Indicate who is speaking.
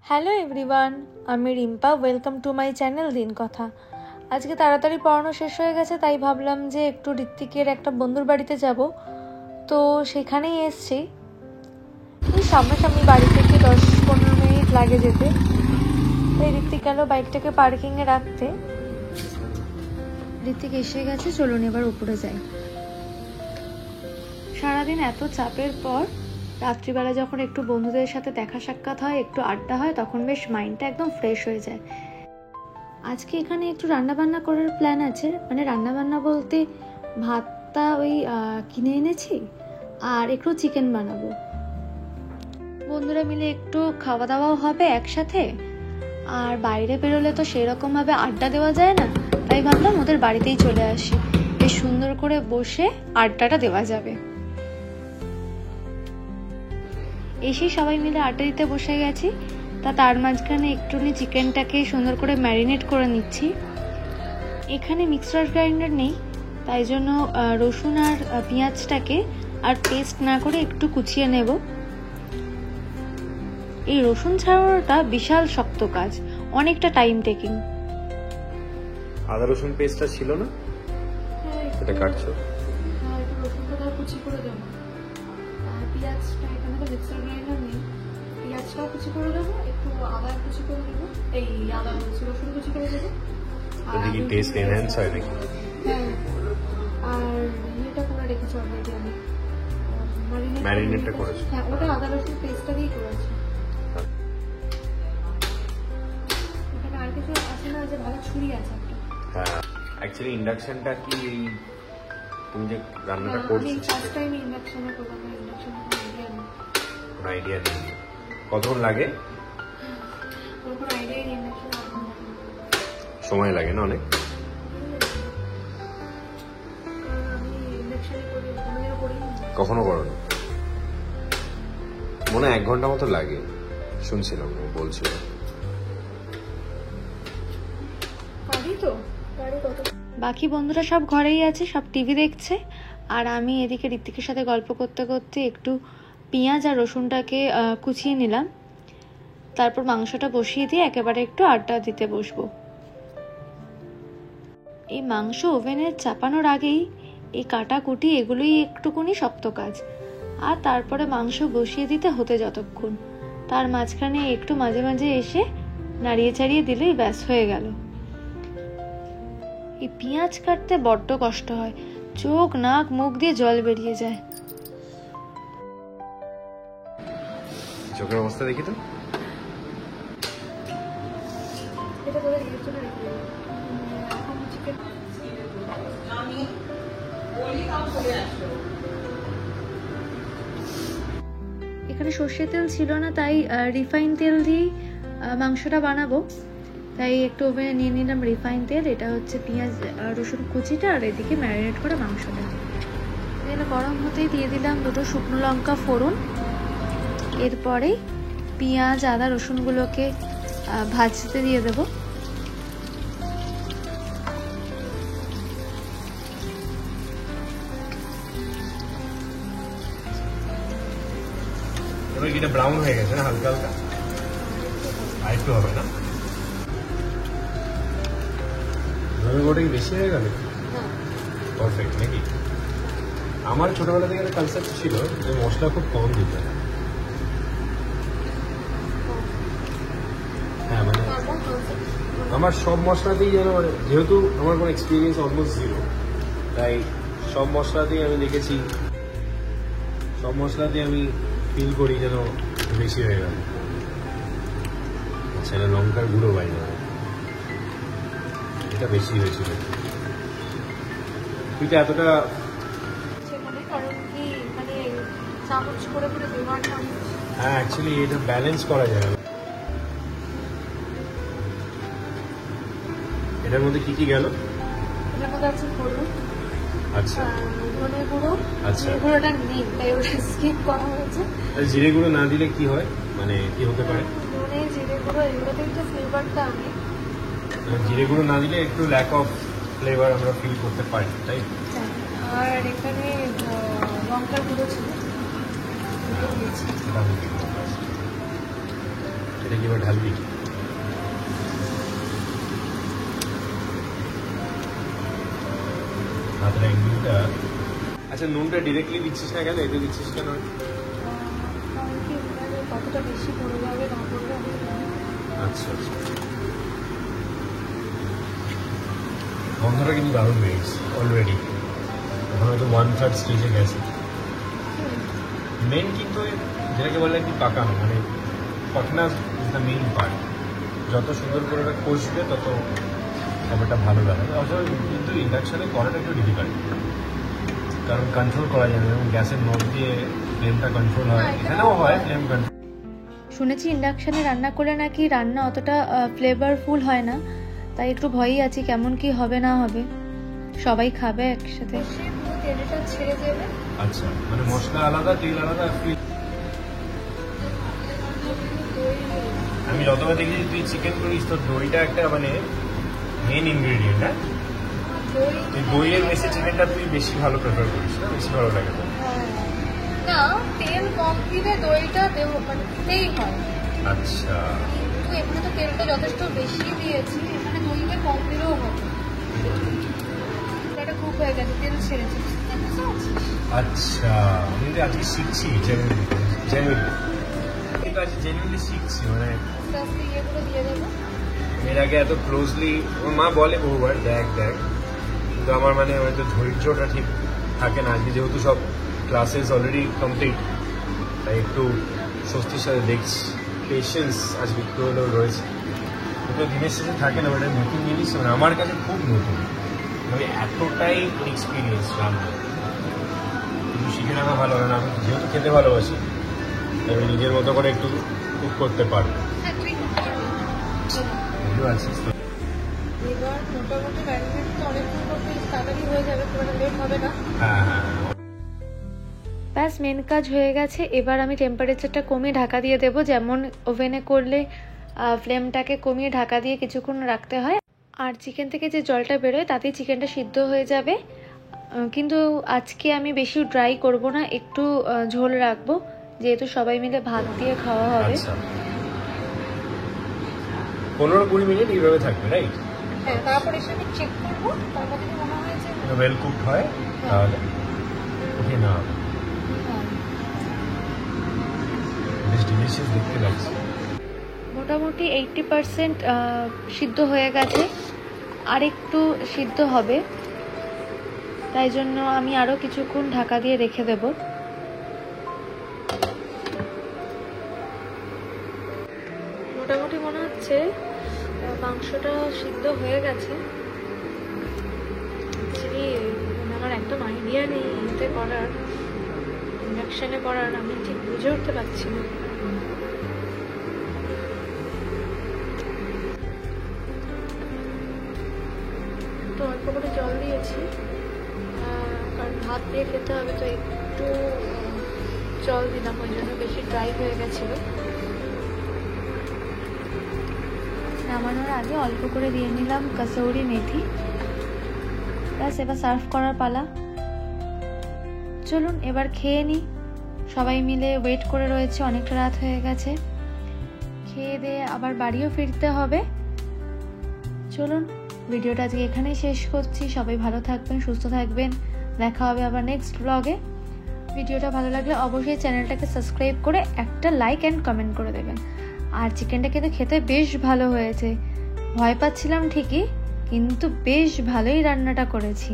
Speaker 1: Hello everyone, আমি Rimpa. Welcome to my channel দিন কথা। আজকে তাড়াতাড়ি পড়ানো শেষ হয়ে গেছে, তাই ভাবলাম যে একটু ঋত্বিকের একটা বন্ধুর বাড়িতে যাব। তো সেখানেই এসছি। এই সামনাসামনি বাড়ি থেকে 10-15 মিনিট লাগে যেতে। তাই ঋত্বিক গেল বাইকটাকে পার্কিংয়ে রাখতে। ঋত্বিক এসে গেছে, চলুন এবার উপরে যাই। সারাদিন এত চাপের পর রাত্রিবেলা যখন একটু বন্ধুদের সাথে দেখা সাক্ষাৎ হয়, একটু আড্ডা হয়, তখন বেশ মাইন্ডটা একদম ফ্রেশ হয়ে যায়। আজকে এখানে একটু রান্নাবান্না করার প্ল্যান আছে। মানে রান্নাবান্না বলতে ভাতটা ওই কিনে এনেছি, আর একটু চিকেন বানাবো। বন্ধুরা মিলে একটু খাওয়া দাওয়াও হবে একসাথে। আর বাইরে বেরোলে তো সেরকমভাবে আড্ডা দেওয়া যায় না, তাই ভাবলাম ওদের বাড়িতেই চলে আসি। বেশ সুন্দর করে বসে আড্ডাটা দেওয়া যাবে। এসে সবাই মিলে আড্ডা দিতে বসে গেছি। তার মাঝখানে একটুখানি চিকেনটাকে সুন্দর করে ম্যারিনেট করে নিচ্ছি। এখানে মিক্সার গ্রাইন্ডার নেই, তাই জন্য রসুন আর পেঁয়াজটাকে আর পেস্ট না করে একটু কুচিয়ে নেব। এই রসুন ছাড়ানোটা বিশাল শক্ত কাজ, অনেকটা টাইম টেকিং।
Speaker 2: আদা রসুন পেস্টটা ছিল না, এটা কাটছো?
Speaker 1: হ্যাঁ, একটু রসুনটা কুচি করে দেবো। পেঁয়াজটা এখানে তো মিক্সার গ্রাইন্ডার নেই, পেঁয়াজটাও কুচি করে দেবো, একটু আদা কুচি করে দেবো। এই আদা বলছি, রসুন কুচি করে দেবো।
Speaker 2: যদি কি টেস্ট এনহ্যান্স হয় নাকি?
Speaker 1: হ্যাঁ, আর এটা করে রেখেছি অলরেডি আমি,
Speaker 2: ম্যারিনেটটা করেছি।
Speaker 1: হ্যাঁ, ওটা আদা রসুন পেস্টটা দিয়েই করেছি। এখানে আর কিছু আছে না, যে ভালো ছুরি আছে একটা।
Speaker 2: হ্যাঁ, অ্যাকচুয়ালি ইন্ডাকশনটা কি তুমি যে রান্নাটা করছো?
Speaker 1: আমি ফার্স্ট টাইম ইন্ডাকশনে করলাম, ইন্ডাকশনে কোনো আইডিয়া নেই।
Speaker 2: কোনো আইডিয়া নেই কতক্ষণ লাগে?
Speaker 1: কোনো আইডিয়া নেই ইন্ডাকশনে
Speaker 2: সময় লাগে না অনেক?
Speaker 1: আমি ইন্ডাকশনে করি, কোনোদিনও করিনি।
Speaker 2: কখনো করো না? মনে হয় 1 ঘন্টা মতো লাগে, শুনছিলাম বলছিল। বাকি বন্ধুরা সব ঘরেই আছে, সব টিভি দেখছে, আর আমি এদিকে ঋত্বিকের সাথে গল্প করতে করতে একটু পেঁয়াজ আর রসুনটাকে কুচিয়ে নিলাম। তারপর মাংসটা বসিয়ে দিয়ে একেবারে একটু আড্ডা দিতে বসবো। এই মাংস ওভেনে চাপানোর আগেই এই কাটাকুটি এগুলোই একটুকুনি শক্ত কাজ। আর তারপরে মাংস বসিয়ে দিতে হতে যতক্ষণ, তার মাঝখানে একটু মাঝে মাঝে এসে নাড়িয়ে চাড়িয়ে দিলেই ব্যাস হয়ে গেল। এই পেঁয়াজ কাটতে বড্ড কষ্ট হয়, চোখ নাক মুখ দিয়ে জল বেরিয়ে যায়। চোখের অবস্থা দেখি তো।
Speaker 1: এখানে সর্ষের তেল ছিল না, তাই রিফাইন তেল দিয়েই মাংসটা বানাবো। তাই একটু ওভেনে নিয়ে নিলাম রিফাইন তেল। এটা হচ্ছে পেঁয়াজ রসুন কুচিটা, আর এদিকে ম্যারিনেট করা মাংসটা। তেল গরম হতেই দিয়ে দিলাম 2টো শুকনো লঙ্কা ফোড়ন। এরপরে পেঁয়াজ আদা রসুনগুলোকে ভাজতে দিয়ে দেবো।
Speaker 2: এটা ব্রাউন হয়ে গেছে না হালকা হালকা? আরেকটু হবে না? ওটা কি বেশি হয়ে গেল? পারফেক্ট নাকি? আমার ছোটবেলা থেকে একটা কনসেপ্ট ছিল যে মশলা খুব কম দিতে হয়। হ্যাঁ, মানে আমার সব মশলাতেই যেন, মানে যেহেতু আমার কোনো এক্সপিরিয়েন্স অলমোস্ট 0, তাই সব মশলাতেই আমি দেখেছি, সব মশলাতেই আমি ফিল করি যেন বেশি হয়ে গেল। আচ্ছা, এটা লঙ্কার গুঁড়ো বাইরে, এটা বেশি হয়েছিল। তুই তো এতটা হ্যাঁ, অ্যাকচুয়ালি এটা ব্যালেন্স করা যায়। এটার মধ্যে কি কি গেল?
Speaker 1: এটার মধ্যে আছে হলুদ,
Speaker 2: আচ্ছা,
Speaker 1: ধনে গুঁড়ো।
Speaker 2: আচ্ছা,
Speaker 1: গুঁড়োটা নেই, তাই ওটা স্কিপ করা হয়েছে।
Speaker 2: জিরে গুঁড়ো না দিলে কি হয়, মানে কি হতে পারে?
Speaker 1: ধনে জিরে গুঁড়ো এগুলোতে একটু ফ্লেভারটা আনে।
Speaker 2: জিরে গুঁড়ো না দিলে একটু ল্যাক অফ ফ্লেভার আমরা ফিল করতে পারি, তাই?
Speaker 1: আর এখানে লঙ্কার গুঁড়ো ছিল,
Speaker 3: দেখি এবার ঢালবি। নুনটা, আচ্ছা নুনটা ডিরেক্টলি দিচ্ছিস না কেন, এতে দিচ্ছিস কেন?
Speaker 2: কতটা বেশি পড়ে যাবে না পড়বে।
Speaker 3: আচ্ছা আচ্ছা, গন্ধটা কিন্তু দারুণ বেরিয়েছে অলরেডি। এখন হয়তো 1/3 স্টেজে গেছে। মেন কিন্তু যেটাকে বলে কি পাকানো, মানে পাকনা ইজ দ্য মেইন পার্ট। যত সুন্দর করে ওটা কষবে তত খাবারটা ভালো লাগে। অথবা কিন্তু ইন্ডাকশানে করাটা একটু ডিফিকাল্ট, কারণ কন্ট্রোল করা যায় না, এবং গ্যাসের নব দিয়ে ফ্লেমটা কন্ট্রোল হয়, এখানেও হয় ফ্লেম কন্ট্রোল।
Speaker 2: শুনেছি ইন্ডাকশানে রান্না করলে নাকি রান্না অতটা ফ্লেভারফুল হয় না, তাই একটু ভয়ই আছি কেমন কি হবে না হবে। সবাই খাবে একসাথে, তেলটা ছেড়ে দেবে।
Speaker 3: আচ্ছা, মানে মশলা আলাদা, তেল আলাদা। আমি যতবার দেখেছি তুই চিকেন করিস, তো দইটা একটা মানে মেন ইনগ্রেডিয়েন্ট। হ্যাঁ, দইয়ের বেশি চিকেনটা তুই বেশি ভালো প্রেফার করিস না? বেশি ভালো লাগে তো?
Speaker 2: না, তেল কম দিলে দইটা মানে দিতেই হয়।
Speaker 3: আচ্ছা,
Speaker 2: কিন্তু এখানে তো তেলটা যথেষ্ট বেশি দিয়েছি, এখানে দইটা কম দিলেও হবে। এটা খুব হয়ে গেছে, তেল ছেড়েছে।
Speaker 3: আচ্ছা, আমি আজকে শিখছি জেনুইনলি, কিন্তু আজকে জেনুইনলি শিখছি। মানে
Speaker 2: ইয়েগুলো দিয়ে দেবো।
Speaker 3: এর আগে এত ক্লোজলি ওর মা বলে বহুবার দেখ দেখ, কিন্তু আমার মানে হয়তো ধৈর্যটা ঠিক থাকে না। আজকে যেহেতু সব ক্লাসেস অলরেডি কমপ্লিট, তাই একটু স্বস্তির সাথে দেখছি। পেশেন্স আজকে একটু হলেও রয়েছে, দুটো দিনের শেষে থাকে না। ওটা নতুন জিনিস, মানে আমার কাছে খুব নতুন, মানে এতটাই এক্সপিরিয়েন্স রান্না। কিন্তু শিখে রাখা ভালো হয় না, আমি যেহেতু খেতে ভালোবাসি, আমি নিজের মতো করে একটু কুক করতে পারবো। আছিস তো?
Speaker 2: এবার মোটামুটি ম্যারিনেট তো অনেকক্ষণ করতে তাড়াতাড়ি হয়ে যাবে, খুব একটা লেট হবে না।
Speaker 3: হ্যাঁ,
Speaker 2: ব্যাস মেন কাজ হয়ে গেছে। এবার আমি টেম্পারেচারটা কমিয়ে ঢাকা দিয়ে দেবো, যেমন ওভেনে করলে ফ্লেমটাকে কমিয়ে ঢাকা দিয়ে কিছুক্ষণ রাখতে হয়। আর চিকেন থেকে যে জলটা বেরোয় তাতেই চিকেনটা সিদ্ধ হয়ে যাবে। কিন্তু আজকে আমি বেশি ড্রাই করব না, একটু ঝোল রাখবো, যেহেতু সবাই মিলে ভাত দিয়ে খাওয়া হবে।
Speaker 3: 15-20 মিনিট এইভাবে থাকবে, রাইট?
Speaker 2: হ্যাঁ, তারপর এসে আমি চেক করবো, তারপর যদি মনে হয় যে
Speaker 3: ওয়েল কুকড হয় তাহলে ওকে না। বেশ ডিলিশিয়াস দেখতে লাগছে।
Speaker 2: মোটামুটি 80% সিদ্ধ হয়ে গেছে, আর একটু সিদ্ধ হবে, তাই জন্য আমি আরও কিছুক্ষণ ঢাকা দিয়ে রেখে দেব। মোটামুটি মনে হচ্ছে মাংসটা সিদ্ধ হয়ে গেছে। আমার একদম আইডিয়া নেই এতে করার, ইন্ডাকশানে করার, আমি ঠিক বুঝে উঠতে পারছি না। তো অল্প করে জল দিয়েছি, কারণ ভাত দিয়ে খেতে হবে, তো একটু জল দিলাম, ওই জন্য বেশি ড্রাই হয়ে গেছিলো। নামানোর আগে অল্প করে দিয়ে নিলাম কসৌরি মেথি। ব্যাস, এবার সার্ভ করার পালা। চলুন এবার খেয়ে নিই। সবাই মিলে ওয়েট করে রয়েছে, অনেকটা রাত হয়ে গেছে। খেয়ে দিয়ে আবার বাড়িও ফিরতে হবে। চলুন ভিডিওটা আজকে এখানেই শেষ করছি। সবাই ভালো থাকবেন, সুস্থ থাকবেন। দেখা হবে আবার নেক্সট ব্লগে। ভিডিওটা ভালো লাগলে অবশ্যই চ্যানেলটাকে সাবস্ক্রাইব করে একটা লাইক অ্যান্ড কমেন্ট করে দেবেন। আর চিকেনটা কিন্তু খেতে বেশ ভালো হয়েছে। ভয় পাচ্ছিলাম ঠিকই, কিন্তু বেশ ভালোই রান্নাটা করেছি।